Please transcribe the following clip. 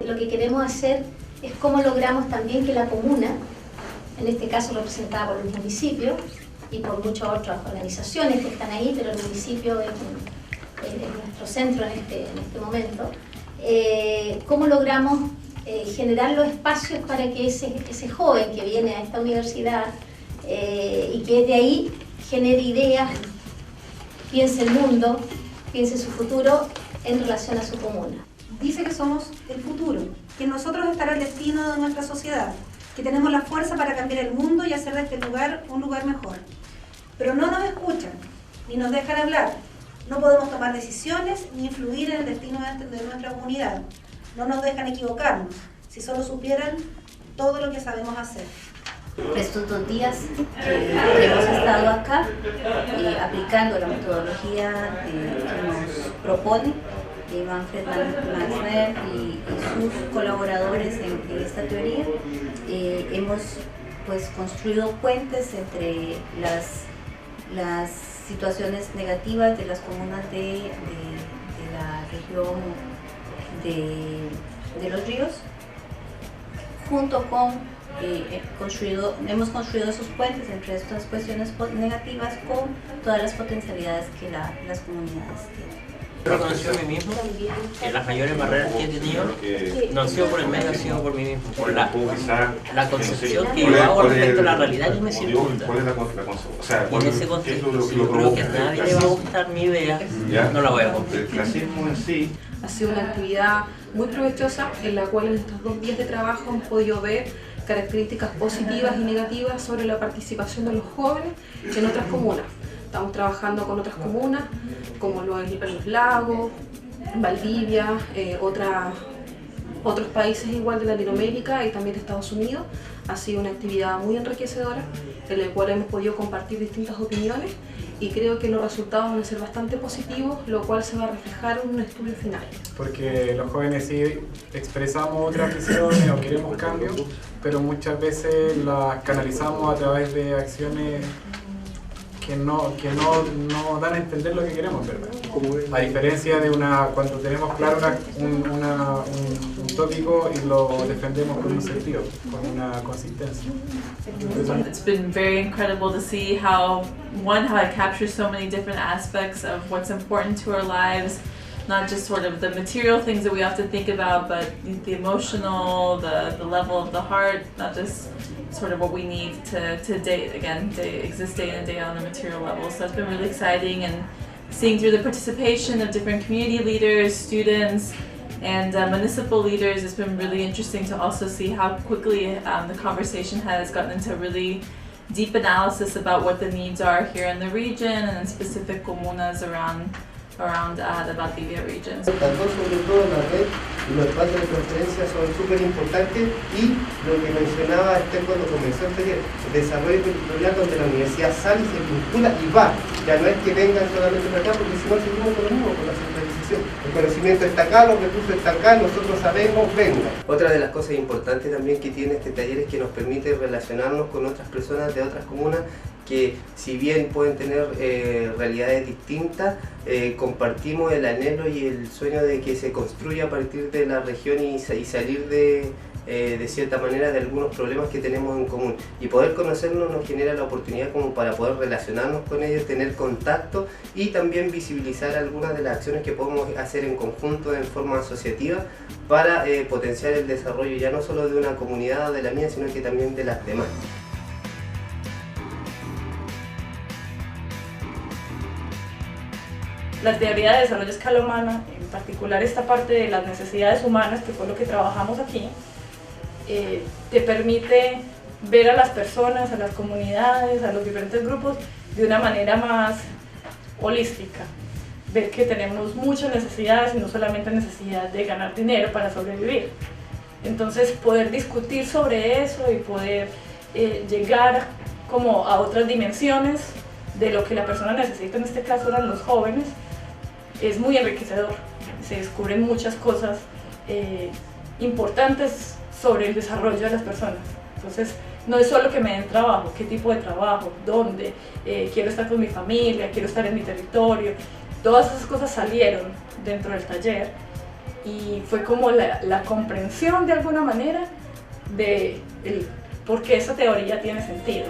Lo que queremos hacer es cómo logramos también que la comuna, en este caso representada por los municipios y por muchas otras organizaciones que están ahí, pero el municipio es nuestro centro en este momento, cómo logramos generar los espacios para que ese joven que viene a esta universidad y que de ahí genere ideas, piense el mundo, piense su futuro en relación a su comuna. Dice que somos el futuro, que en nosotros estará el destino de nuestra sociedad, que tenemos la fuerza para cambiar el mundo y hacer de este lugar un lugar mejor. Pero no nos escuchan, ni nos dejan hablar. No podemos tomar decisiones ni influir en el destino de nuestra comunidad. No nos dejan equivocarnos, si solo supieran todo lo que sabemos hacer. Estos 2 días que hemos estado acá aplicando la metodología que nos propone Manfred Maxner y sus colaboradores en esta teoría, hemos pues construido puentes entre las situaciones negativas de las comunas de la región de Los Ríos, junto con hemos construido esos puentes entre estas cuestiones negativas con todas las potencialidades que las comunidades tienen. Reconocí a mí mismo que las mayores barreras que he tenido no han sido por el medio, han sido por mí mismo, por la concepción que yo hago respecto a la realidad que me circunda. Y en ese contexto, si yo creo que a nadie le va a gustar mi idea, no la voy a cumplir. Ha sido una actividad muy provechosa en la cual en estos 2 días de trabajo hemos podido ver características positivas y negativas sobre la participación de los jóvenes en otras comunas. Estamos trabajando con otras comunas, como Los Lagos, Valdivia, otros países igual de Latinoamérica y también de Estados Unidos. Ha sido una actividad muy enriquecedora, en la cual hemos podido compartir distintas opiniones y creo que los resultados van a ser bastante positivos, lo cual se va a reflejar en un estudio final. Porque los jóvenes sí expresamos otras visiones o queremos cambios, pero muchas veces las canalizamos a través de acciones que no dan a entender lo que queremos, ¿verdad? A diferencia de cuando tenemos claro un tópico y lo defendemos con un sentido, con una consistencia. It's been very incredible to see how it captures so many different aspects of what's important to our lives, not just sort of the material things that we have to think about, but the emotional, the level of the heart, not just sort of what we need to exist day in and day out on a material level. So it's been really exciting, and seeing through the participation of different community leaders, students, and municipal leaders, it's been really interesting to also see how quickly the conversation has gotten into really deep analysis about what the needs are here in the region and in specific comunas around the Valdivia region. Sobre todo la red y los espacios de conferencia son súper importantes, y lo que mencionaba Esther cuando comenzó el desarrollo territorial, donde la universidad sale y se vincula y va. Ya no es que vengan solamente para acá, porque si no seguimos con lo mismo, con la centralización. El conocimiento está acá, los recursos están acá, nosotros sabemos, venga. Otra de las cosas importantes también que tiene este taller es que nos permite relacionarnos con otras personas de otras comunas que, si bien pueden tener realidades distintas, compartimos el anhelo y el sueño de que se construya a partir de la región y salir de cierta manera de algunos problemas que tenemos en común. Y poder conocernos nos genera la oportunidad como para poder relacionarnos con ellos, tener contacto y también visibilizar algunas de las acciones que podemos hacer en conjunto en forma asociativa para potenciar el desarrollo ya no solo de una comunidad o de la mía, sino que también de las demás. La teoría de desarrollo a escala humana, en particular esta parte de las necesidades humanas, que fue lo que trabajamos aquí, te permite ver a las personas, a las comunidades, a los diferentes grupos de una manera más holística. Ver que tenemos muchas necesidades y no solamente necesidad de ganar dinero para sobrevivir. Entonces poder discutir sobre eso y poder llegar como a otras dimensiones de lo que la persona necesita, en este caso eran los jóvenes, es muy enriquecedor. Se descubren muchas cosas importantes sobre el desarrollo de las personas. Entonces No es solo que me den trabajo, qué tipo de trabajo, dónde, quiero estar con mi familia, quiero estar en mi territorio. Todas esas cosas salieron dentro del taller y fue como la comprensión de alguna manera de por qué esa teoría tiene sentido.